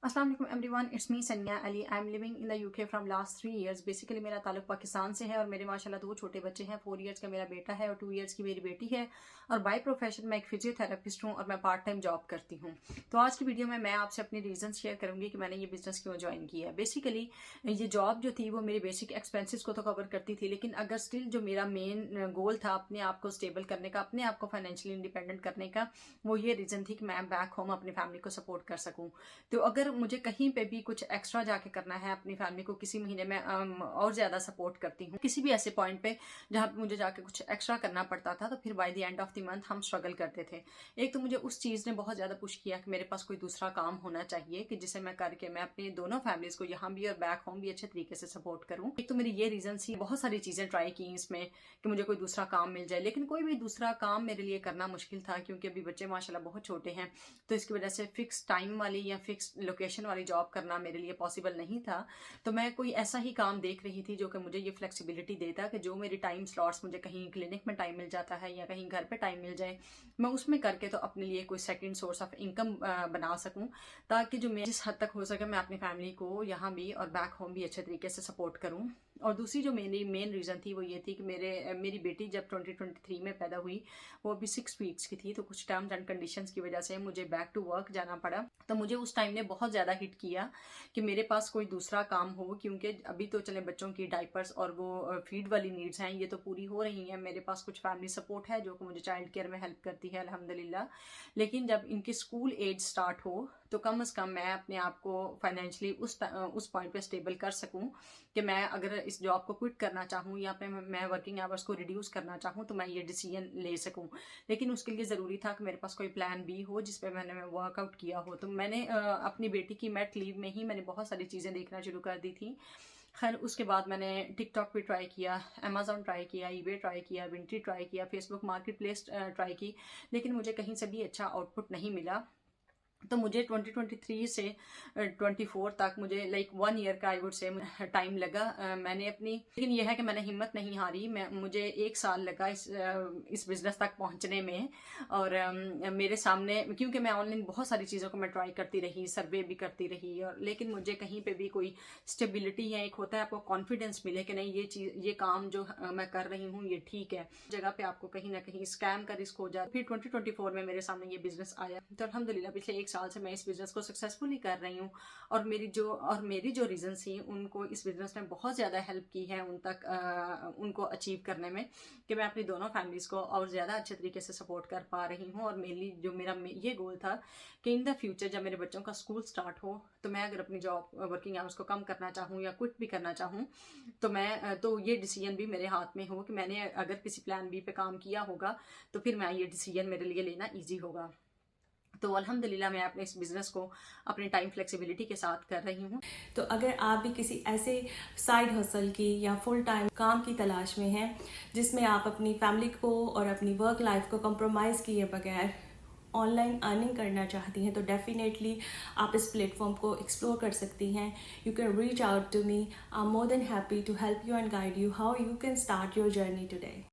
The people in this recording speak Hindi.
अस्सलाम वालेकुम एवरीवन, इट्स मी सनिया Ali. I am living in the UK from last 3 years. Basically मेरा ताल्लुक पाकिस्तान से है और मेरे माशाल्लाह 2 छोटे बच्चे हैं। 4 इयर्स का मेरा बेटा है और 2 इयर्स की मेरी बेटी है। और बाय प्रोफेशन मैं एक फिजियोथेरेपिस्ट हूँ और मैं पार्ट टाइम जॉब करती हूँ। तो आज की वीडियो में मैं आपसे अपने रीजन शेयर करूँगी कि मैंने ये बिजनेस क्यों ज्वाइन किया है। बेसिकली ये जॉब जो थी वो मेरी बेसिक एक्सपेंसिस को तो कवर करती थी, लेकिन अगर स्टिल जो मेरा मेन गोल था अपने आप को स्टेबल करने का, अपने आप को फाइनेंशियली इंडिपेंडेंट करने का, वो ये रीजन थी कि मैं बैक होम अपनी फैमिली को सपोर्ट कर सकूँ। तो अगर मुझे कहीं पे भी कुछ एक्स्ट्रा जाके करना है अपनी फैमिली को, किसी महीने में और ज़्यादा सपोर्ट करती हूँ किसी भी ऐसे पॉइंट पे जहाँ पे मुझे जाके कुछ एक्स्ट्रा करना पड़ता था, तो फिर by the end of the month हम स्ट्रगल करते थे। एक तो मुझे उस चीज़ ने बहुत ज़्यादा पुश किया कि मेरे पास कोई दूसरा काम होना चाहिए कि जिसे मैं करके मैं अपनी दोनों फैमिलीज को यहाँ भी और बैक होम भी अच्छे तरीके से सपोर्ट करूँ। एक तो मेरी ये रीज़न थी। बहुत सारी चीज़ें ट्राई की इसमें कि मुझे कोई दूसरा काम मिल जाए, लेकिन कोई भी दूसरा काम मेरे लिए करना मुश्किल था क्योंकि अभी बच्चे माशाल्लाह बहुत छोटे हैं। तो इसकी वजह से फिक्स टाइम वाली या फिक्स लोकेशन वाली जॉब करना मेरे लिए पॉसिबल नहीं था। तो मैं कोई ऐसा ही काम देख रही थी जो कि मुझे ये फ्लेक्सिबिलिटी देता कि जो मेरी टाइम स्लॉट्स, मुझे कहीं क्लिनिक में टाइम मिल जाता है या कहीं घर पे टाइम मिल जाए, मैं उसमें करके तो अपने लिए कोई सेकंड सोर्स ऑफ इनकम बना सकूं, ताकि जो मैं जिस हद तक हो सके मैं अपनी फैमिली को यहाँ भी और बैक होम भी अच्छे तरीके से सपोर्ट करूँ। और दूसरी जो मेरी मेन रीज़न थी वो ये थी कि मेरी बेटी जब 2023 में पैदा हुई, वो अभी 6 वीक्स की थी। तो कुछ टर्म्स एंड कंडीशंस की वजह से मुझे बैक टू वर्क जाना पड़ा। तो मुझे उस टाइम ने बहुत ज़्यादा हिट किया कि मेरे पास कोई दूसरा काम हो, क्योंकि अभी तो चले बच्चों की डाइपर्स और वो फीड वाली नीड्स हैं, ये तो पूरी हो रही हैं। मेरे पास कुछ फैमिली सपोर्ट है जो कि मुझे चाइल्ड केयर में हेल्प करती है अल्हम्दुलिल्लाह। लेकिन जब इनकी स्कूल एज स्टार्ट हो तो कम से कम मैं अपने आप को फाइनेंशियली उस पॉइंट पे स्टेबल कर सकूं कि मैं अगर इस जॉब को क्विट करना चाहूँ या फिर मैं वर्किंग आवर्स को रिड्यूस करना चाहूँ तो मैं ये डिसीजन ले सकूँ। लेकिन उसके लिए ज़रूरी था कि मेरे पास कोई प्लान बी हो जिस पे मैंने वर्कआउट किया हो। तो मैंने अपनी बेटी की मैट लीव में ही मैंने बहुत सारी चीज़ें देखना शुरू कर दी थी। खैर उसके बाद मैंने टिकटॉक भी ट्राई किया, अमेजोन ट्राई किया, ईबे ट्राई किया, विंट्री ट्राई किया, फेसबुक मार्केट प्लेस ट्राई की, लेकिन मुझे कहीं से भी अच्छा आउटपुट नहीं मिला। तो मुझे 2023 से 24 तक मुझे लाइक 1 ईयर का आई वुड से टाइम लगा। मैंने अपनी, लेकिन यह है कि मैंने हिम्मत नहीं हारी। मुझे 1 साल लगा इस बिज़नेस तक पहुंचने में। और मेरे सामने, क्योंकि मैं ऑनलाइन बहुत सारी चीज़ों को मैं ट्राई करती रही, सर्वे भी करती रही, और लेकिन मुझे कहीं पे भी कोई स्टेबिलिटी है, एक होता है आपको कॉन्फिडेंस मिले कि नहीं ये काम जो मैं कर रही हूँ ये ठीक है, जगह पे आपको कहीं ना कहीं स्कैम का रिस्क हो जाए। फिर 2024 में मेरे सामने ये बिजनेस आया। तो अल्हम्दुलिल्लाह पिछले 1 साल से मैं इस बिज़नेस को सक्सेसफुली कर रही हूँ। और मेरी जो रीज़न थी उनको इस बिज़नेस ने बहुत ज़्यादा हेल्प की है उनको अचीव करने में, कि मैं अपनी दोनों फैमिलीज़ को और ज़्यादा अच्छे तरीके से सपोर्ट कर पा रही हूँ। और मेरा ये गोल था कि इन द फ्यूचर जब मेरे बच्चों का स्कूल स्टार्ट हो तो मैं अगर अपनी जॉब वर्किंग आवर्स को कम करना चाहूँ या क्विट भी करना चाहूँ तो ये डिसीजन भी मेरे हाथ में हो कि मैंने अगर किसी प्लान बी पे काम किया होगा तो फिर मैं ये डिसीजन मेरे लिए लेना ईजी होगा। तो अल्हम्दुलिल्लाह मैं अपने इस बिज़नेस को अपने टाइम फ्लेक्सिबिलिटी के साथ कर रही हूँ। तो अगर आप भी किसी ऐसे साइड हसल की या फुल टाइम काम की तलाश में हैं जिसमें आप अपनी फैमिली को और अपनी वर्क लाइफ को कंप्रोमाइज़ किए बगैर ऑनलाइन अर्निंग करना चाहती हैं, तो डेफिनेटली आप इस प्लेटफॉर्म को एक्सप्लोर कर सकती हैं। You can reach out to me. I am more than happy to help you and guide you how you can start your journey today.